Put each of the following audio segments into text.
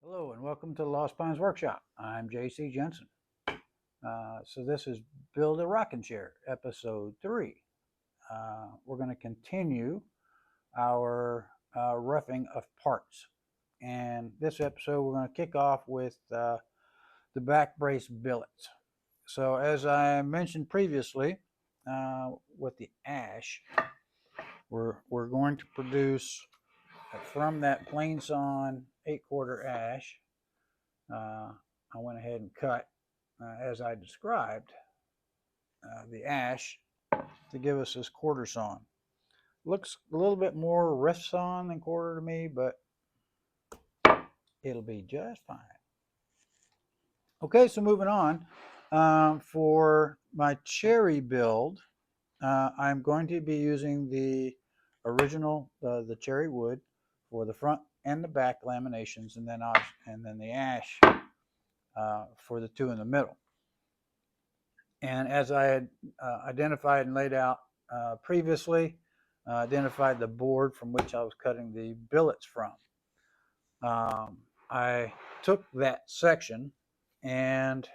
Hello and welcome to the Lost Pines Workshop. I'm J.C. Jensen. So this is Build a Rocking Chair, episode 3. We're going to continue our roughing of parts. And this episode we're going to kick off with the back brace billets. So as I mentioned previously, with the ash, we're going to produce from that plain sawn 8/4 ash. I went ahead and cut, as I described, the ash to give us this quarter sawn. Looks a little bit more rift sawn than quarter to me, but it'll be just fine. Okay, so moving on. For my cherry build, I'm going to be using the original, the cherry wood for the front and the back laminations, and then the ash for the two in the middle. And as I had identified and laid out previously, identified the board from which I was cutting the billets from. I took that section and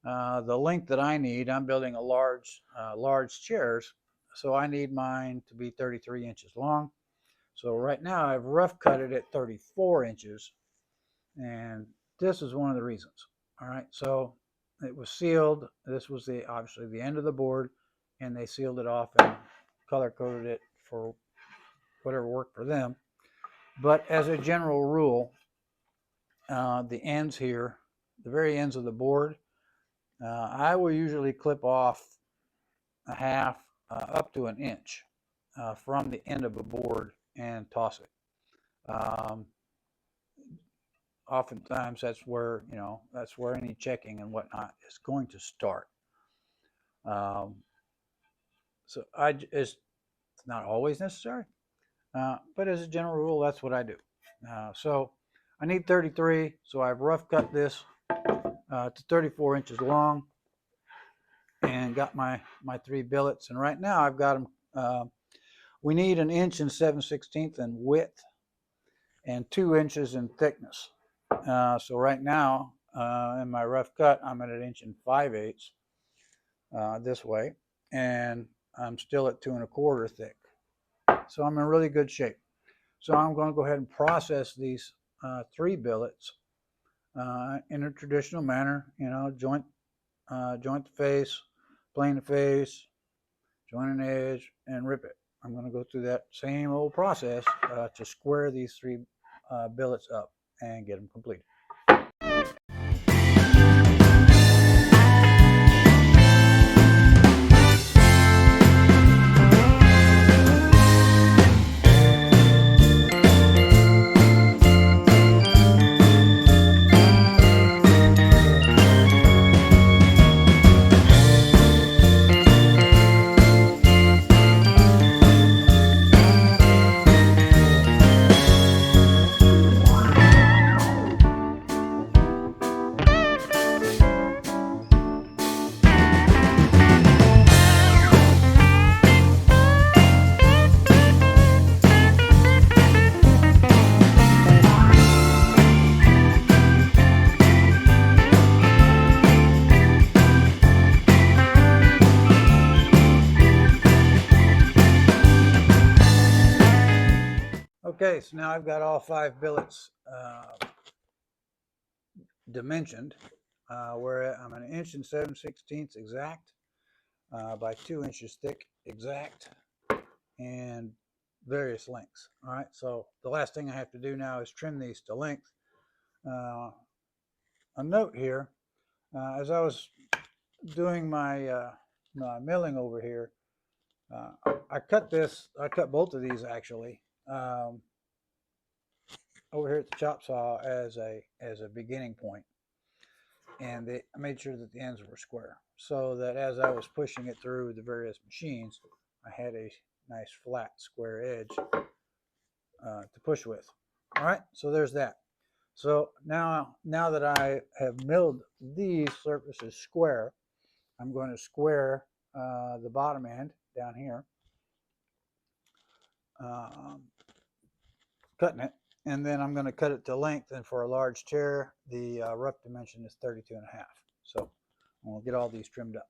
the length that I need, I'm building a large chairs, so I need mine to be 33 inches long. So right now I've rough cut it at 34 inches, and this is one of the reasons. All right, so it was sealed. This was obviously the end of the board, and they sealed it off and color coded it for whatever worked for them. But as a general rule, the ends here, the very ends of the board, I will usually clip off a half up to an inch from the end of a board and toss it. Oftentimes that's where any checking and whatnot is going to start. So it's not always necessary, but as a general rule, that's what I do. So I need 33, so I've rough cut this to 34 inches long and got my 3 billets. And right now I've got them. We need 1 inch and 7/16 in width and 2 inches in thickness. So right now in my rough cut, I'm at 1 inch and 5/8 this way, and I'm still at 2 1/4 thick. So I'm in really good shape. So I'm going to go ahead and process these 3 billets in a traditional manner. Joint the face, plane the face, join an edge, and rip it. I'm going to go through that same old process to square these 3 billets up and get them completed. Okay, so now I've got all 5 billets dimensioned, where I'm 1 inch and 7/16 exact by 2 inches thick exact, and various lengths. All right, so the last thing I have to do now is trim these to length. A note here, as I was doing my milling over here, I cut both of these actually over here at the chop saw as a beginning point, and I made sure that the ends were square, so that as I was pushing it through the various machines, I had a nice flat square edge to push with. All right, so there's that. So now that I have milled these surfaces square, I'm going to square the bottom end down here, cutting it, And then I'm going to cut it to length, and for a large chair, the rough dimension is 32.5. So we'll get all these trimmed up.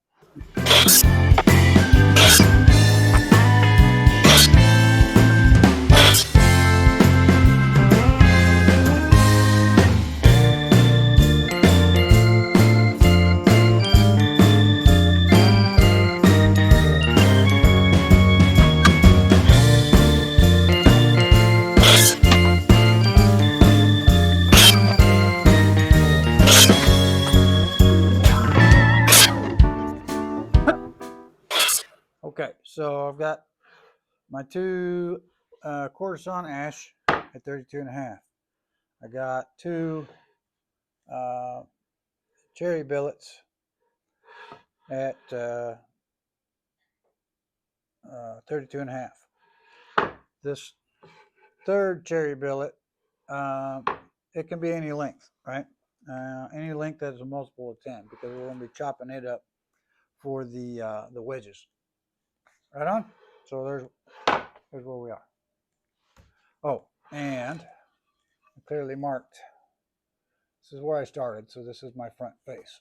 Okay, so I've got my two quarter sawn ash at 32.5. I got two cherry billets at 32.5. This third cherry billet, it can be any length, right? Any length that is a multiple of 10, because we're going to be chopping it up for the wedges. Right on? So there's where we are. Oh, and I clearly marked. This is where I started, so this is my front face.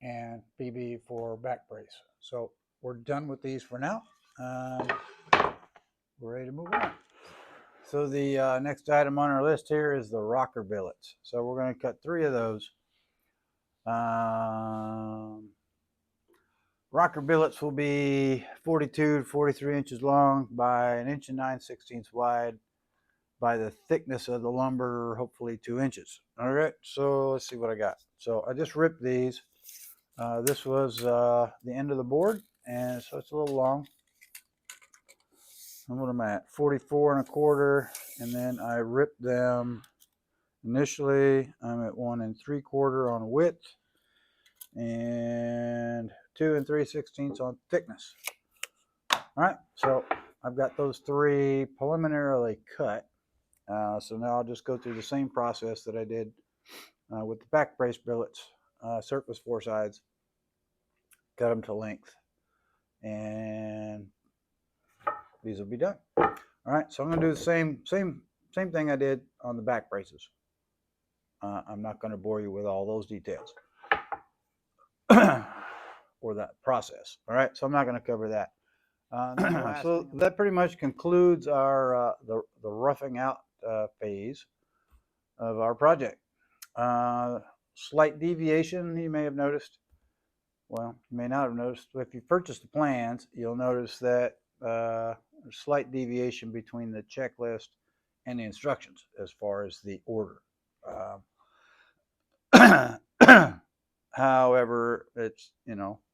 And BB for back brace. So we're done with these for now. We're ready to move on. So the next item on our list here is the rocker billets. So we're going to cut 3 of those. Rocker billets will be 42 to 43 inches long by 1 inch and 9/16 wide by the thickness of the lumber, hopefully 2 inches. All right, so let's see what I got. So I just ripped these. This was the end of the board, and so it's a little long. And what am I at? 44 1/4, and then I ripped them. Initially, I'm at 1 3/4 on width and 2 3/16 on thickness. All right, so I've got those 3 preliminarily cut. So now I'll just go through the same process that I did with the back brace billets, surface 4 sides, cut them to length, and these will be done. All right, so I'm going to do the same thing I did on the back braces. I'm not going to bore you with all those details or that process. All right, so I'm not going to cover that. So that pretty much concludes our the roughing out phase of our project. Slight deviation you may have noticed. Well, you may not have noticed. If you purchased the plans, you'll notice that there's slight deviation between the checklist and the instructions as far as the order. However, it's,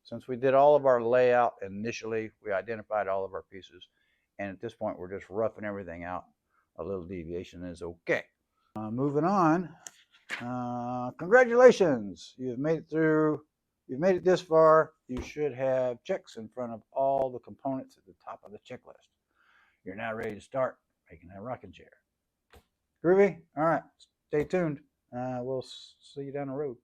since we did all of our layout initially, we identified all of our pieces, and at this point we're just roughing everything out. A little deviation is okay. Moving on, congratulations, you've made it through. You've made it this far. You should have checks in front of all the components at the top of the checklist. You're now ready to start making that rocking chair. Groovy? All right, stay tuned. We'll see you down the road.